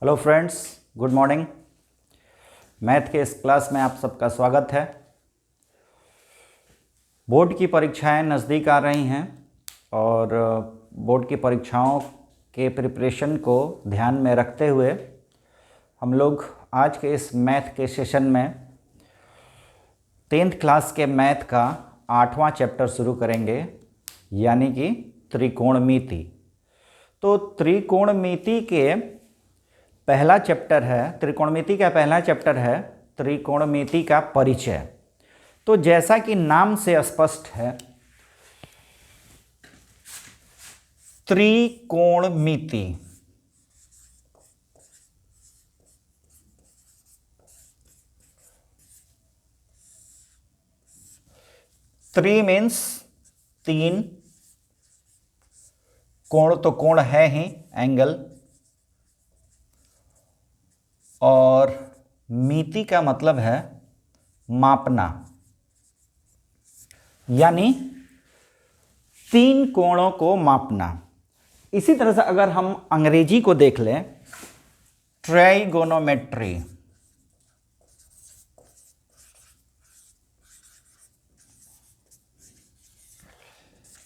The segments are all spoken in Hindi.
Hello friends, good morning. Math के इस क्लास में आप सबका स्वागत है। बोर्ड की परीक्षाएं नज़दीक आ रही हैं और बोर्ड की परीक्षाओं के प्रिपरेशन को ध्यान में रखते हुए हम लोग आज के इस मैथ के सेशन में 10th क्लास के मैथ का 8वां चैप्टर शुरू करेंगे, यानी कि त्रिकोणमिति। तो त्रिकोणमिति के पहला चैप्टर है, त्रिकोणमिति का पहला चैप्टर है त्रिकोणमिति का परिचय। तो जैसा कि नाम से स्पष्ट है, त्रिकोणमिति त्रि मीन्स तीन, कोण तो कोण है ही, एंगल, और मिति का मतलब है मापना, यानी तीन कोणों को मापना। इसी तरह से अगर हम अंग्रेजी को देख लें, ट्राइगोनोमेट्री,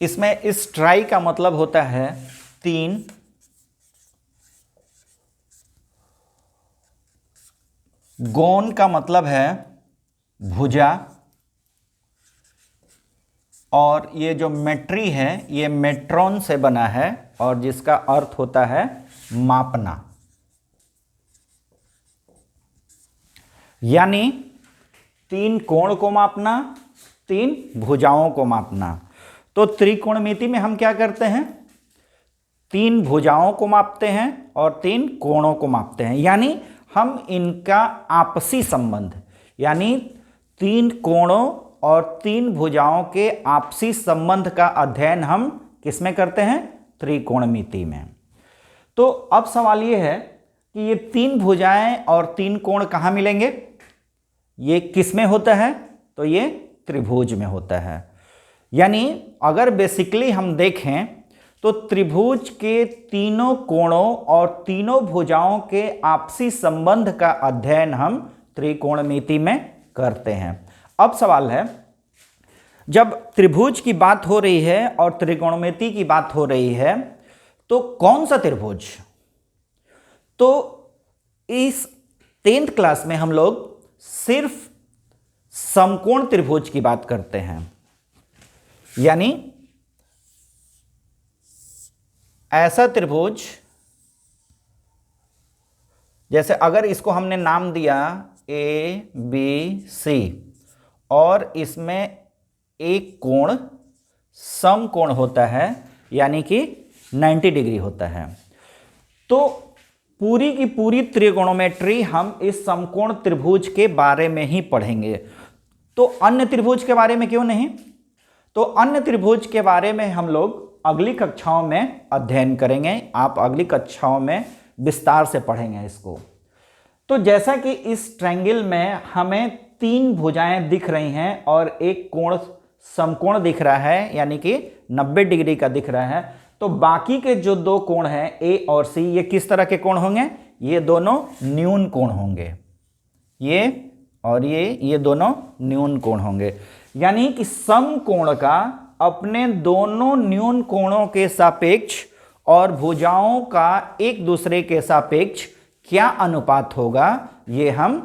इसमें इस ट्राई का मतलब होता है तीन, गोन का मतलब है भुजा, और ये जो मेट्री है ये मेट्रॉन से बना है और जिसका अर्थ होता है मापना, यानी तीन कोण को मापना, तीन भुजाओं को मापना। तो त्रिकोणमिति में हम क्या करते हैं? तीन भुजाओं को मापते हैं और तीन कोणों को मापते हैं, यानी हम इनका आपसी संबंध, यानी तीन कोणों और तीन भुजाओं के आपसी संबंध का अध्ययन हम किसमें करते हैं? त्रिकोणमिति में। तो अब सवाल ये है कि ये तीन भुजाएं और तीन कोण कहाँ मिलेंगे? ये किस में होता है? तो ये त्रिभुज में होता है। यानी अगर बेसिकली हम देखें तो त्रिभुज के तीनों कोणों और तीनों भुजाओं के आपसी संबंध का अध्ययन हम त्रिकोणमिति में करते हैं। अब सवाल है, जब त्रिभुज की बात हो रही है और त्रिकोणमिति की बात हो रही है, तो कौन सा त्रिभुज? तो इस 10th क्लास में हम लोग सिर्फ समकोण त्रिभुज की बात करते हैं, यानी ऐसा त्रिभुज, जैसे अगर इसको हमने नाम दिया ए बी सी और इसमें एक कोण समकोण होता है, यानी कि 90 डिग्री होता है, तो पूरी की पूरी त्रिकोणोमेट्री हम इस समकोण त्रिभुज के बारे में ही पढ़ेंगे। तो अन्य त्रिभुज के बारे में क्यों नहीं? तो अन्य त्रिभुज के बारे में हम लोग अगली कक्षाओं में अध्ययन करेंगे। आप अगली कक्षाओं में विस्तार से पढ़ेंगे इसको। तो जैसा कि इस ट्रायंगल में हमें तीन भुजाएं दिख रही हैं और एक कोण समकोण दिख रहा है, यानी कि 90 डिग्री का दिख रहा है, तो बाकी के जो दो कोण हैं ए और सी, ये किस तरह के कोण होंगे? ये दोनों न्यून कोण होंगे। ये और ये दोनों न्यून कोण होंगे, यानी कि समकोण का अपने दोनों न्यून कोणों के सापेक्ष और भुजाओं का एक दूसरे के सापेक्ष क्या अनुपात होगा, ये हम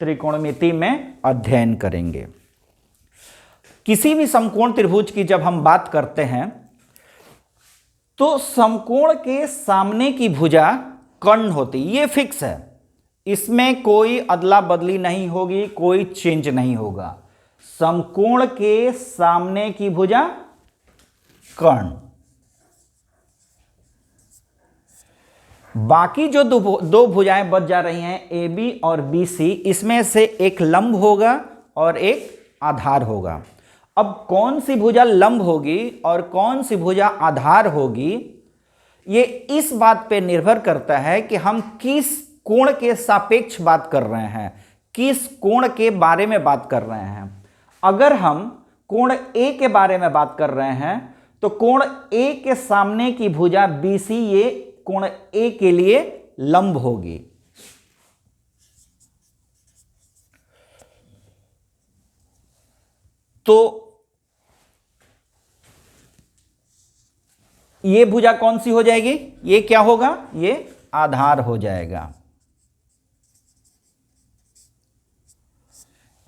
त्रिकोणमिति में अध्ययन करेंगे। किसी भी समकोण त्रिभुज की जब हम बात करते हैं तो समकोण के सामने की भुजा कर्ण होती, ये फिक्स है, इसमें कोई अदला बदली नहीं होगी, कोई चेंज नहीं होगा। समकोण के सामने की भुजा कर्ण, बाकी जो दो भुजाएं बच जा रही हैं ए बी और बी सी, इसमें से एक लंब होगा और एक आधार होगा। अब कौन सी भुजा लंब होगी और कौन सी भुजा आधार होगी, ये इस बात पे निर्भर करता है कि हम किस कोण के सापेक्ष बात कर रहे हैं, किस कोण के बारे में बात कर रहे हैं। अगर हम कोण ए के बारे में बात कर रहे हैं तो कोण ए के सामने की भुजा BC ये कोण ए के लिए लंब होगी। तो ये भुजा कौन सी हो जाएगी? ये क्या होगा? ये आधार हो जाएगा।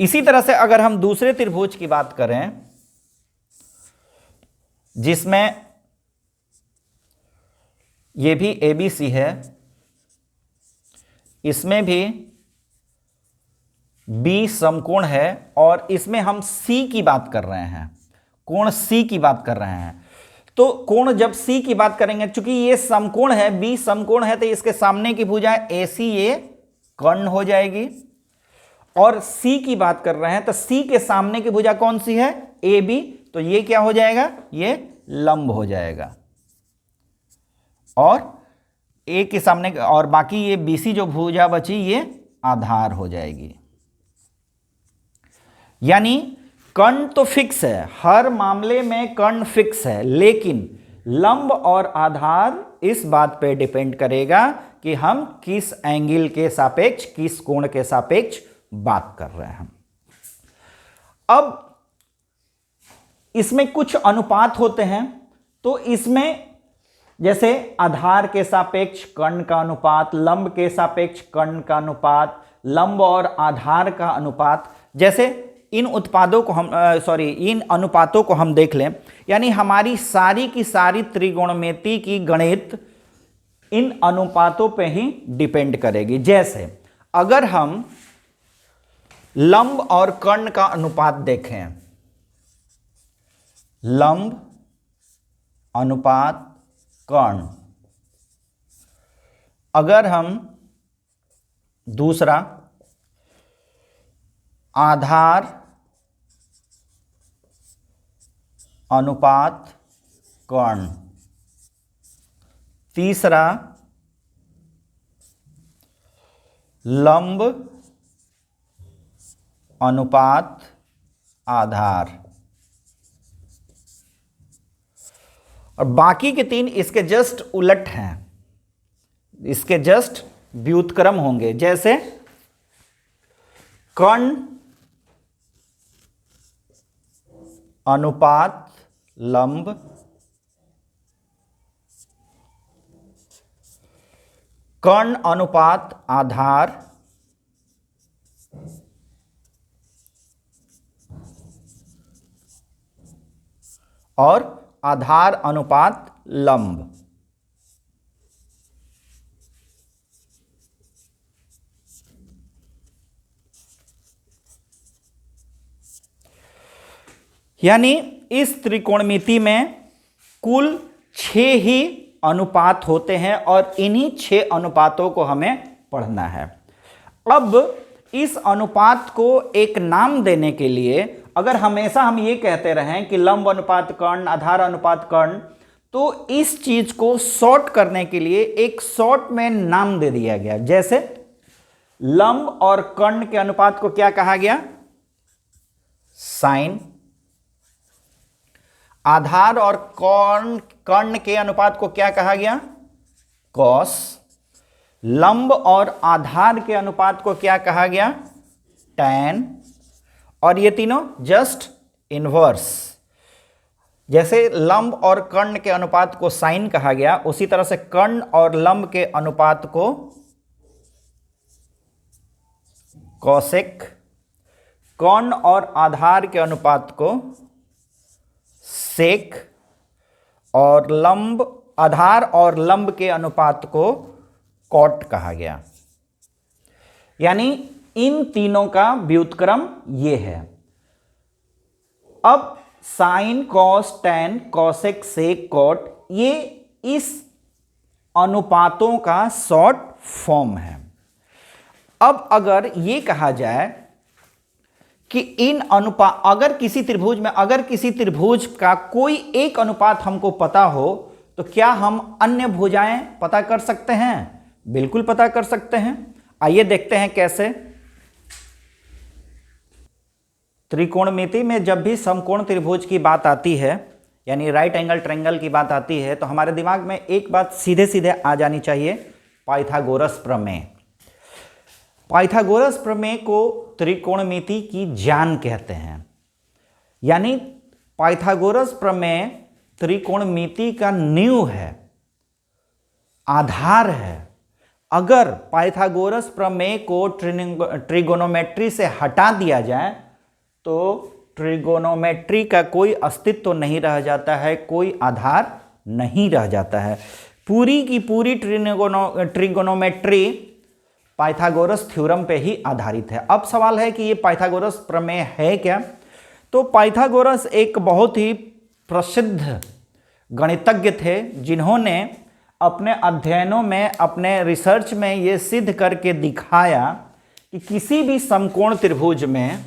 इसी तरह से अगर हम दूसरे त्रिभुज की बात करें जिसमें ये भी ABC है, इसमें भी B समकोण है और इसमें हम C की बात कर रहे हैं, कोण C की बात कर रहे हैं। तो कोण जब C की बात करेंगे, चूंकि ये समकोण है, B समकोण है, तो इसके सामने की भुजा AC ये कर्ण हो जाएगी। और C की बात कर रहे हैं तो C के सामने की भुजा कौन सी है? AB, तो ये क्या हो जाएगा? ये लंब हो जाएगा। और A के सामने और बाकी ये BC जो भुजा बची ये आधार हो जाएगी। यानी कर्ण तो फिक्स है, हर मामले में कर्ण फिक्स है, लेकिन लंब और आधार इस बात पे डिपेंड करेगा कि हम किस एंगल के सापेक्ष, किस कोण के सापेक्ष बात कर रहे हैं। अब इसमें कुछ अनुपात होते हैं, तो इसमें जैसे आधार के सापेक्ष कर्ण का अनुपात, लंब के सापेक्ष कर्ण का अनुपात, लंब और आधार का अनुपात, जैसे इन उत्पादों को हम इन अनुपातों को हम देख लें, यानी हमारी सारी की सारी त्रिकोणमिति की गणित इन अनुपातों पे ही डिपेंड करेगी। जैसे अगर हम लंब और कर्ण का अनुपात देखें, लंब अनुपात कर्ण, अगर हम दूसरा आधार अनुपात कर्ण, तीसरा लंब अनुपात आधार, और बाकी के तीन इसके जस्ट उलट हैं, इसके जस्ट व्युत्क्रम होंगे। जैसे कर्ण अनुपात लंब, कर्ण अनुपात आधार, और आधार अनुपात लंब। यानी इस त्रिकोणमिति में कुल 6 ही अनुपात होते हैं और इन्हीं 6 अनुपातों को हमें पढ़ना है। अब इस अनुपात को एक नाम देने के लिए अगर हमेशा हम ये कहते रहें कि लंब अनुपात कर्ण, आधार अनुपात कर्ण, तो इस चीज को शॉर्ट करने के लिए एक शॉर्ट में नाम दे दिया गया। जैसे लंब और कर्ण के अनुपात को क्या कहा गया? साइन। आधार और कर्ण के अनुपात को क्या कहा गया? कॉस। लंब और आधार के अनुपात को क्या कहा गया? टैन। और ये तीनों जस्ट इनवर्स। जैसे लंब और कर्ण के अनुपात को साइन कहा गया, उसी तरह से कर्ण और लंब के अनुपात को कॉसेक, कर्ण और आधार के अनुपात को सेक, और लंब, आधार और लंब के अनुपात को कॉट कहा गया। यानी इन तीनों का व्युत्क्रम ये है। अब साइन, कॉस, टैन, कॉसेक, सेक, कॉट, ये इस अनुपातों का शॉर्ट फॉर्म है। अब अगर ये कहा जाए कि इन अनुपात, अगर किसी त्रिभुज का कोई एक अनुपात हमको पता हो, तो क्या हम अन्य भुजाएं पता कर सकते हैं? बिल्कुल पता कर सकते हैं। आइए देखते हैं कैसे। त्रिकोणमिति में जब भी समकोण त्रिभुज की बात आती है, यानी राइट एंगल ट्रायंगल की बात आती है, तो हमारे दिमाग में एक बात सीधे सीधे आ जानी चाहिए, पाइथागोरस प्रमेय। पाइथागोरस प्रमेय को त्रिकोणमिति की जान कहते हैं, यानी पाइथागोरस प्रमेय त्रिकोणमिति का नींव है, आधार है। अगर पाइथागोरस प्रमेय को ट्रिगोनोमेट्री से हटा दिया जाए तो ट्रिगोनोमेट्री का कोई अस्तित्व नहीं रह जाता है, कोई आधार नहीं रह जाता है। पूरी की पूरी ट्रिगोनोमेट्री पाइथागोरस थ्योरम पे ही आधारित है। अब सवाल है कि ये पाइथागोरस प्रमेय है क्या? तो पाइथागोरस एक बहुत ही प्रसिद्ध गणितज्ञ थे, जिन्होंने अपने अध्ययनों में, अपने रिसर्च में ये सिद्ध करके दिखाया कि किसी भी समकोण त्रिभुज में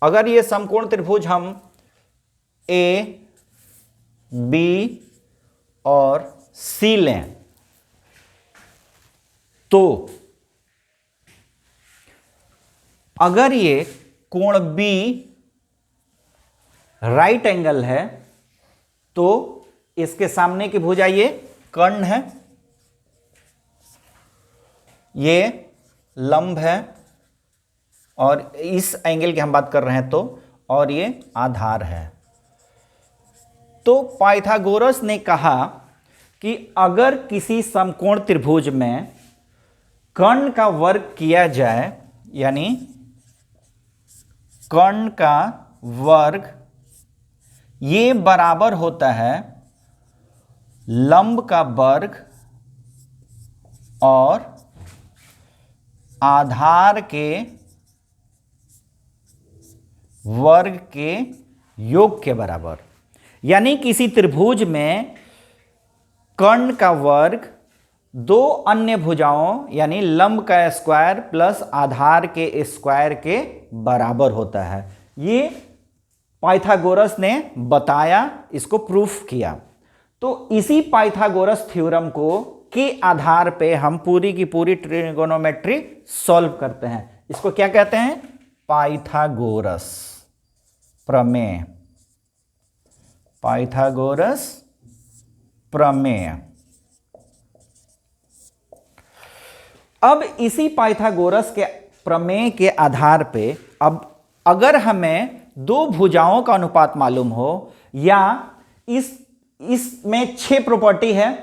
अगर ये समकोण त्रिभुज हम ए, बी और सी लें तो अगर ये कोण बी राइट एंगल है तो इसके सामने की भुजा ये कर्ण है, ये लंब है, और इस एंगल की हम बात कर रहे हैं तो, और ये आधार है। तो पाइथागोरस ने कहा कि अगर किसी समकोण त्रिभुज में कर्ण का वर्ग किया जाए, यानी कर्ण का वर्ग ये बराबर होता है लंब का वर्ग और आधार के वर्ग के योग के बराबर। यानी किसी त्रिभुज में कर्ण का वर्ग दो अन्य भुजाओं यानी लंब का स्क्वायर प्लस आधार के स्क्वायर के बराबर होता है। ये पाइथागोरस ने बताया, इसको प्रूफ किया। तो इसी पाइथागोरस थ्योरम को के आधार पे हम पूरी की पूरी ट्रिगोनोमेट्री सॉल्व करते हैं। इसको क्या कहते हैं? पाइथागोरस प्रमेय। पाइथागोरस प्रमेय। अब इसी पाइथागोरस के प्रमेय के आधार पे अब अगर हमें दो भुजाओं का अनुपात मालूम हो या इसमें 6 प्रॉपर्टी है,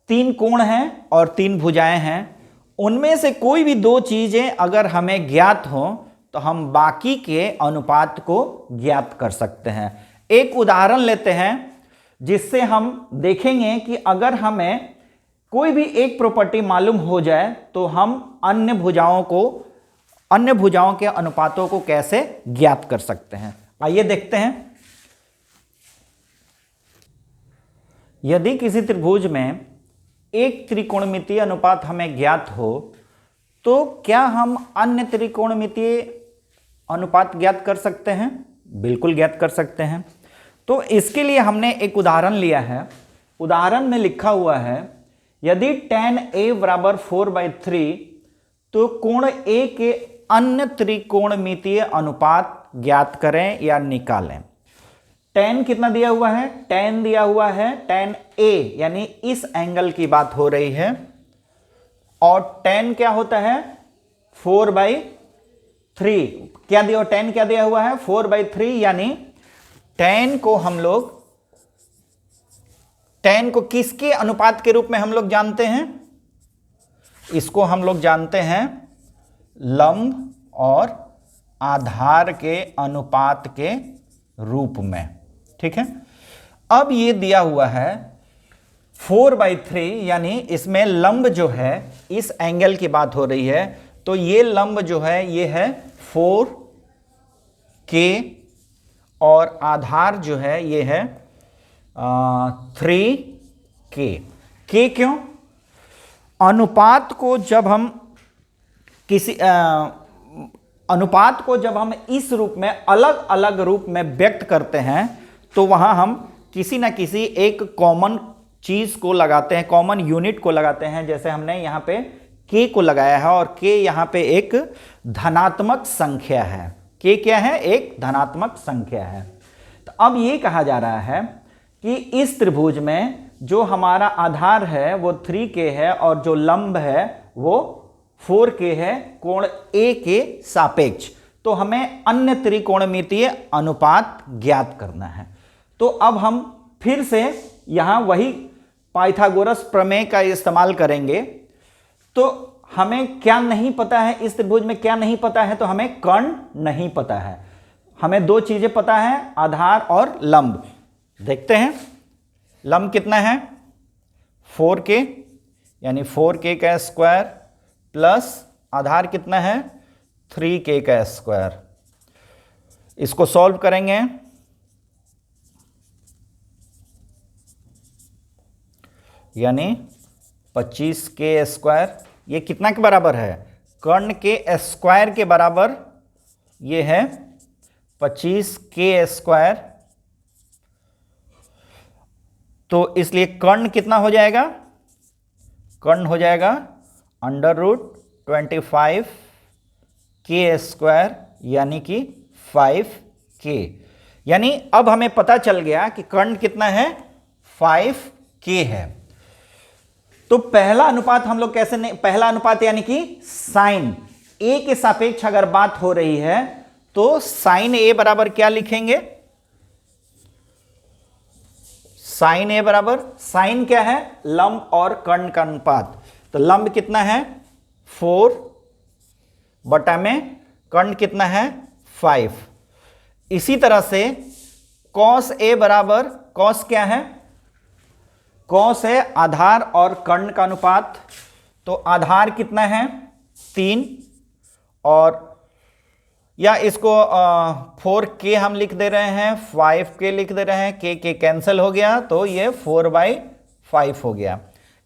3 कोण हैं और 3 भुजाएं हैं, उनमें से कोई भी 2 चीजें अगर हमें ज्ञात हो तो हम बाकी के अनुपात को ज्ञात कर सकते हैं। एक उदाहरण लेते हैं जिससे हम देखेंगे कि अगर हमें कोई भी एक प्रॉपर्टी मालूम हो जाए तो हम अन्य भुजाओं के अनुपातों को कैसे ज्ञात कर सकते हैं। आइए देखते हैं। यदि किसी त्रिभुज में एक त्रिकोणमितीय अनुपात हमें ज्ञात हो तो क्या हम अन्य त्रिकोणमितीय अनुपात ज्ञात कर सकते हैं? बिल्कुल ज्ञात कर सकते हैं। तो इसके लिए हमने एक उदाहरण लिया है। उदाहरण में लिखा हुआ है यदि tan a बराबर 4/3 तो कोण a के अन्य त्रिकोणमितीय अनुपात ज्ञात करें या निकालें। tan कितना दिया हुआ है? tan दिया हुआ है tan a, यानी इस एंगल की बात हो रही है, और tan क्या होता है? 4/3। क्या दिया? tan क्या दिया हुआ है? 4/3, यानी tan को किसके अनुपात के रूप में हम लोग जानते हैं? इसको हम लोग जानते हैं लंब और आधार के अनुपात के रूप में। ठीक है। अब ये दिया हुआ है 4/3, यानी इसमें लंब जो है, इस एंगल की बात हो रही है, तो ये लंब जो है ये है 4k और आधार जो है ये है 3k। k क्यों? अनुपात को जब हम इस रूप में अलग अलग रूप में व्यक्त करते हैं तो वहां हम किसी ना किसी एक कॉमन चीज को लगाते हैं, कॉमन यूनिट को लगाते हैं। जैसे हमने यहां पे k को लगाया है और k यहाँ पे एक धनात्मक संख्या है। k क्या है? एक धनात्मक संख्या है। तो अब ये कहा जा रहा है कि इस त्रिभुज में जो हमारा आधार है वो 3k है और जो लंब है वो 4k है कोण A के सापेक्ष। तो हमें अन्य त्रिकोणमितीय अनुपात ज्ञात करना है। तो अब हम फिर से यहां वही पाइथागोरस प्रमेय का इस्तेमाल करेंगे। तो हमें क्या नहीं पता है, इस त्रिभुज में क्या नहीं पता है? तो हमें कर्ण नहीं पता है। हमें दो चीजें पता है, आधार और लंब। देखते हैं लंब कितना है? 4k, यानी 4k का स्क्वायर प्लस आधार कितना है? 3k का स्क्वायर। इसको सॉल्व करेंगे यानी 25k स्क्वायर। ये कितना के बराबर है? कर्ण के स्क्वायर के बराबर ये है 25k स्क्वायर। तो इसलिए कर्ण कितना हो जाएगा? कर्ण हो जाएगा √25k स्क्वायर यानी कि 5k। यानी अब हमें पता चल गया कि कर्ण कितना है? 5k है। तो पहला अनुपात हम लोग कैसे नहीं, पहला अनुपात यानी कि साइन a के सापेक्ष अगर बात हो रही है तो साइन a बराबर क्या लिखेंगे? साइन a बराबर, साइन क्या है? लंब और कर्ण का अनुपात। तो लंब कितना है? 4 बटा में कर्ण कितना है? 5। इसी तरह से कॉस a बराबर, कॉस क्या है? कॉस है आधार और कर्ण का अनुपात। तो आधार कितना है? 3 और या इसको 4k हम लिख दे रहे हैं, 5k लिख दे रहे हैं, k कैंसिल हो गया तो ये 4/5 हो गया।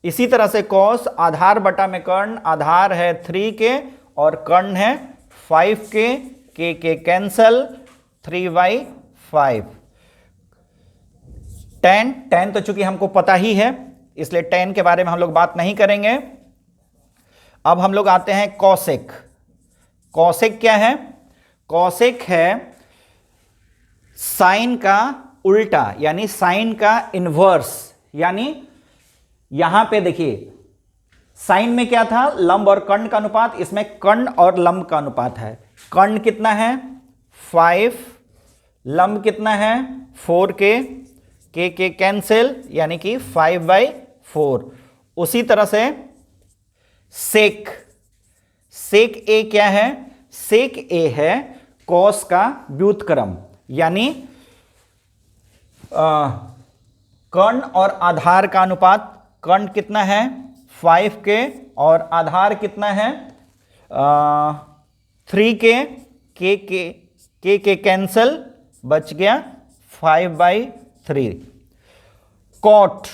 इसी तरह से कॉस आधार बटा में कर्ण, आधार है 3k और कर्ण है 5k, k कैंसिल 3/5। tan तो चूंकि हमको पता ही है इसलिए tan के बारे में हम लोग बात नहीं करेंगे। अब हम लोग आते हैं कॉसेक। कॉसेक क्या है? कॉसेक है साइन का उल्टा यानी साइन का इन्वर्स। यानी यहां पे देखिए साइन में क्या था? लंब और कर्ण का अनुपात। इसमें कर्ण और लंब का अनुपात है। कर्ण कितना है? 5, लंब कितना है? 4k, k कैंसिल यानी कि 5/4। उसी तरह से सेक, सेक a क्या है? सेक a है कॉस का व्युत्क्रम यानी कर्ण और आधार का अनुपात। कर्ण कितना है? 5k और आधार कितना है? 3k, k कैंसिल बच गया 5/3। कॉट,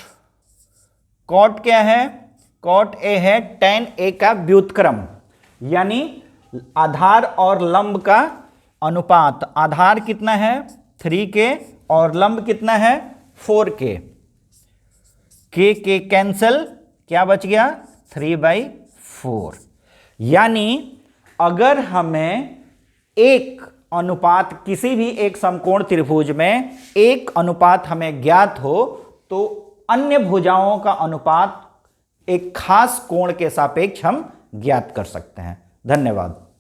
कॉट क्या है? कॉट a है tan a का व्युत्क्रम यानी आधार और लंब का अनुपात। आधार कितना है? 3k और लंब कितना है? 4k। k कैंसिल क्या बच गया? 3/4। यानी अगर हमें एक अनुपात किसी भी एक समकोण त्रिभुज में एक अनुपात हमें ज्ञात हो तो अन्य भुजाओं का अनुपात एक खास कोण के सापेक्ष हम ज्ञात कर सकते हैं। धन्यवाद।